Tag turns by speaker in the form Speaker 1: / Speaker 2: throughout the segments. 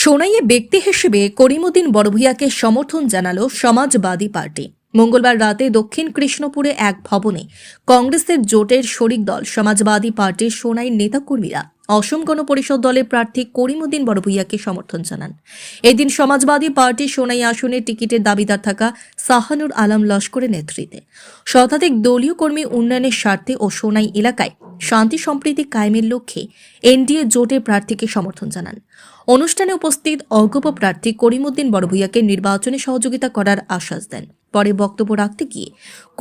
Speaker 1: সোনাইয়ে ব্যক্তি হিসেবে করিমউদ্দিন বড়ভূঁইয়াকে সমর্থন জানালো সমাজবাদী পার্টি। মঙ্গলবার রাতে দক্ষিণ কৃষ্ণপুরে এক ভবনে কংগ্রেসের জোটের শরিক দল সমাজবাদী পার্টির সোনাইয়ের নেতাকর্মীরা অসম গণ পরিষদ দলের প্রার্থী করিমউদ্দিন বড়ভূঁইয়াকে সমর্থন জানান। এদিন সমাজবাদী পার্টি সোনাই আসনের টিকিটের দাবিদার থাকা সাহানুর আলম লস্করের নেতৃত্বে শতাধিক দলীয় কর্মী উন্নয়নের স্বার্থে ও সোনাই এলাকায় শান্তি সম্প্রীতি কায়েমের লক্ষ্যে এনডিএ জোটের প্রার্থীকে সমর্থন জানান। অনুষ্ঠানে উপস্থিত অজ্ঞপ প্রার্থী করিমউদ্দিন বড়ভূঁইয়াকে নির্বাচনে সহযোগিতা করার আশ্বাস দেন। পরে বক্তব্য রাখতে গিয়ে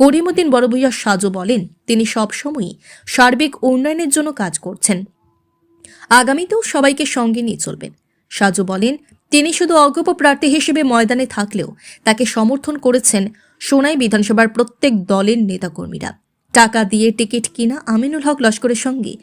Speaker 1: করিমউদ্দিন বড়ভূঁইয়া সাজু বলেন, তিনি সবসময়ই সার্বিক উন্নয়নের জন্য কাজ করছেন, আগামীতেও সবাইকে সঙ্গে নিয়ে চলবেন। সাজু বলেন, তিনি শুধু অজ্ঞপ প্রার্থী হিসেবে ময়দানে থাকলেও তাকে সমর্থন করেছেন সোনাই বিধানসভার প্রত্যেক দলের নেতাকর্মীরা। টাকা দিয়ে টিকিট কিনা আমিনুল হক লস্করের সঙ্গে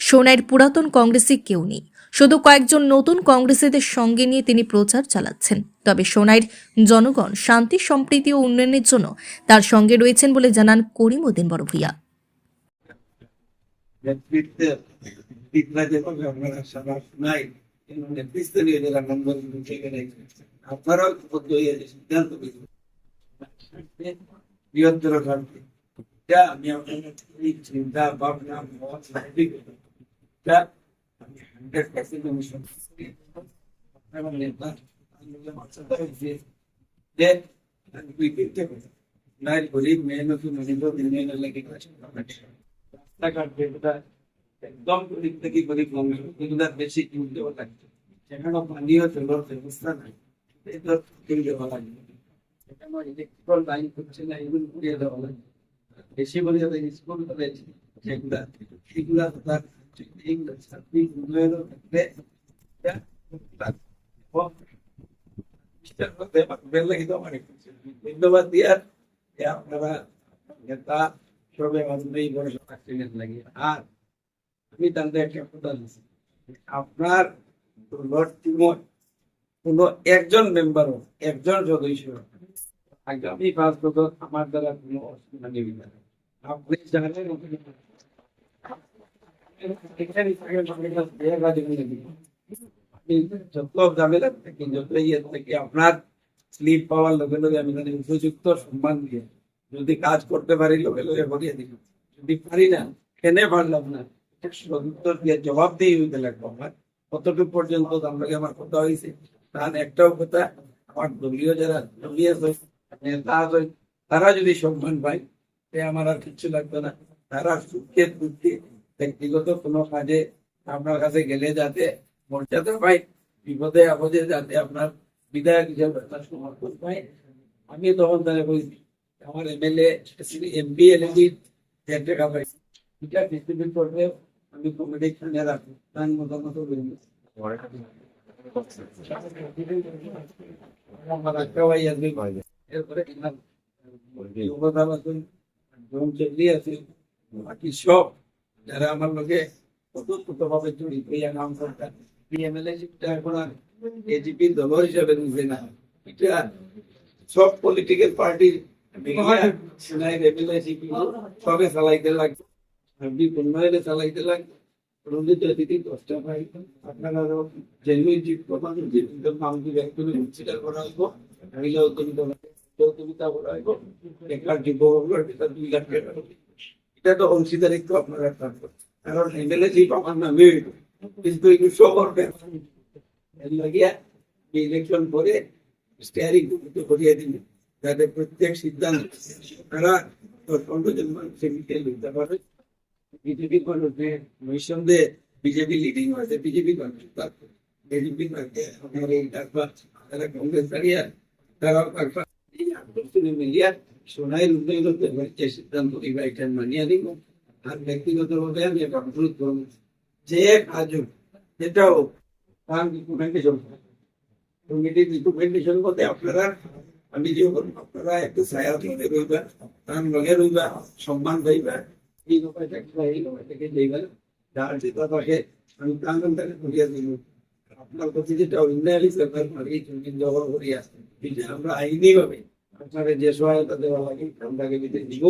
Speaker 1: সোনাইয়ের পুরাতন কংগ্রেসে কেউ নেই, শুধু কয়েকজন নতুন কংগ্রেসীদের সঙ্গে নিয়ে তিনি প্রচার চালাচ্ছেন। তবে সোনাইয়ের জনগণ শান্তি সম্প্রীতি ও উন্নয়নের জন্য তার সঙ্গে রয়েছেন বলে জানান করিমউদ্দিন বড়ভূঁইয়া।
Speaker 2: আমি আপনার চিন্তা ভাবনা মত আমি 100% অনুসরণ করি। এবং নেতা যে নাই গরিব মেহনতি মনিব দিনের লাগে রাস্তাঘাট যেগুলা একদম গরিব থেকে গরিব মানুষ এগুলা বেশি কিনে দেওয়া লাগছে। সেখানে পানীয় জলের ব্যবস্থা নাই, এটা কিনে দেওয়া লাগবে। সেখানে ইলেকট্রিক্যাল লাইন করছে না, এগুলো পুড়িয়ে দেওয়া লাগবে। বেশি বলে যাদের স্কুল কলেজ সেগুলা সেগুলা তার উন্নয়নের ক্ষেত্রে ধন্যবাদ দিয়ার আপনারা নেতা সবে এই বড় লাগে। আর আমি তাদের একটা কথা দিচ্ছি, আপনার কোন একজন মেম্বার একজন সদস্য আগামী 5 বছর আমার দ্বারা কোনো অসুবিধা নেই। আপনি জানেন আপনার স্লিপ পাওয়ার লগে লগে আমি উপযুক্ত সম্মান দিয়ে যদি কাজ করতে পারি লগে লগে ভরিয়ে দিব, যদি পারি না কেন পারলাম না উত্তর দিয়ে জবাব দিয়ে হইতে লাগবো। আমার কতটুকু পর্যন্ত আমার কথা হয়েছে তার একটাও কথা আমার দলীয় যারা দলীয় নেতা তারা যদি সম্মান পায় আমার আর কিচ্ছু লাগবে না। তারা সুখে দুঃখে ব্যক্তিগত কোনো কাজে আপনার কাছে গেলে যাতে মর্যাদা পাই, বিপদে আপদে যাতে আপনার বিধায়ক হিসেবে সমর্থন পাই। আমি তখন তারা বলছি আমার এমএলএ এমপি এলএডি টাকা পাই, এটা ডিস্ট্রিবিউট করবে আমি কমিটি খানে রাখবো তার মতামত বলবো। এরপরে বাকি সব যারা আমার লোকে ভাবে জড়িত নাম সরকার এখন আর এজিপি দল হিসাবে নিবে না, এটা সব পলিটিক্যাল পার্টির সবে চালাইতে লাগবে, উন্নয়নে চালাইতে লাগবে। দশটা পাই আপনারা জেনুইন নাম দিলে কনসিডার করা হইব, এটা তো অংশীদারিত্ব আপনারা থাকবে, কারণ এমএলএ জিপ আমার নামে কিন্তু ইলেকশন করে স্টিয়ারিং কমিটি করিয়ে দিন যাতে প্রত্যেক সিদ্ধান্ত তারা 10-15 জন মানুষের মিটিয়ে নিতে পারে। বিজেপি মানুষে নিঃসন্দেহে বিজেপি লিডিং হয়েছে, বিজেপি মানুষ বিজেপি আপনার এই তারা কংগ্রেস দাঁড়িয়ে তারা মিলিয়া সোনাইয়ের উন্নয়ন যে সিদ্ধান্ত এটা মানিয়ে দিব। আর ব্যক্তিগত ভাবে আমি একটা অনুরোধ করবো যে কাজ যেটাও ডকুমেন্টেশন করতে আপনারা আমি যে আপনারা একটু ছায়া ধরে রইবা, তার লগে রইবা, সম্মান পাইবা, এই লোকের থেকে যাইবা যার যেটা থাকে আমি প্রাঙ্গনটাকে করিয়া দিব। আপনার প্রতি যেটা উন্নয়ন হিসেবে জবর করিয়া এটা আমরা আইনি ভাবে আপনাকে যে সহায়তা দেওয়া লাগে আমরাকে দিতে দিব।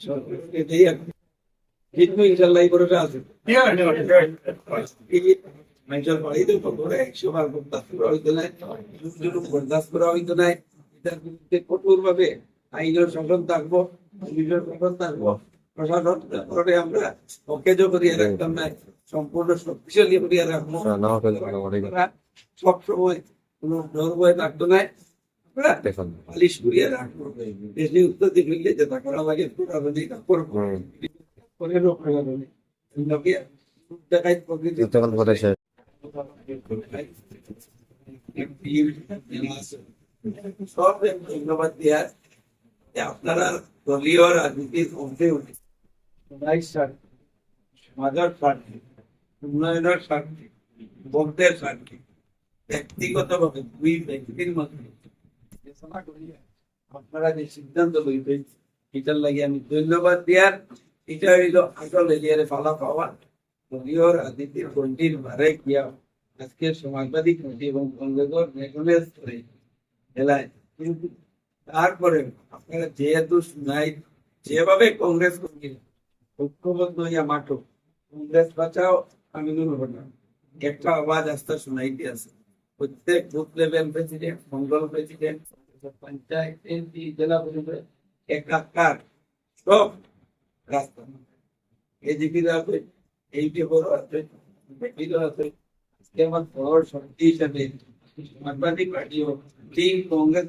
Speaker 2: সরকারকে কিন্তু ইনশাল্লাহ এই করে আছে মানুষের বাড়িতে করে 100 বার বরদাস্ত করা হইতো না, জুলুম বরদাস্ত করা হইতো না। এটার বিরুদ্ধে কঠোর ভাবে আইনের শাসন থাকবো, পুলিশের শাসন থাকবো, প্রশাসন করে আমরা অকেজ করিয়া রাখতাম না, সম্পূর্ণ শক্তিশালী করিয়া রাখবো। আমরা সবসময় কোনো ডর ভয় থাকতো না, আমরা পালিশ করিয়া রাখবো। দেশে উত্তর দিকে যেটা করা লাগে করা লাগে, করবো করে রক্ষা করবে। দেখাই প্রকৃতি সব ধন্যবাদ দেওয়ার যে আপনারা দলীয় রাজনীতির মধ্যে উঠে সমাজের স্বার্থে, উন্নয়নের স্বার্থে, ভোটের স্বার্থে ব্যক্তিগতভাবে দুই ব্যক্তির মধ্যে আপনারা যে সিদ্ধান্ত লইবেন এটার লাগে আমি ধন্যবাদ দেওয়ার। এটা হইল আসল এরিয়ারে পালা পাওয়া দলীয় রাজনীতির গণ্ডির বারে গিয়া আজকে সমাজবাদী পার্টি এবং কংগ্রেসের রেগুলেট করে এলায়। কিন্তু তারপরে আপনারা যেহেতু শুনাই যেভাবে কংগ্রেস কর্মী ঐক্যবদ্ধ হইয়া মাঠো কংগ্রেস বাঁচাও আমি মনে না একটা আওয়াজ আস্থা শুনাইতে আছে। প্রত্যেক booth level president, Mondal president, panchayat, MP, জেলা পরিষদ একাকার সব রাস্তা এজিপির আছে, এইটি বড় আছে, বেটিরও আছে। আজকে আমার বড় শক্তি হিসাবে সমাজবাদী পার্টি ও টিম কংগ্রেস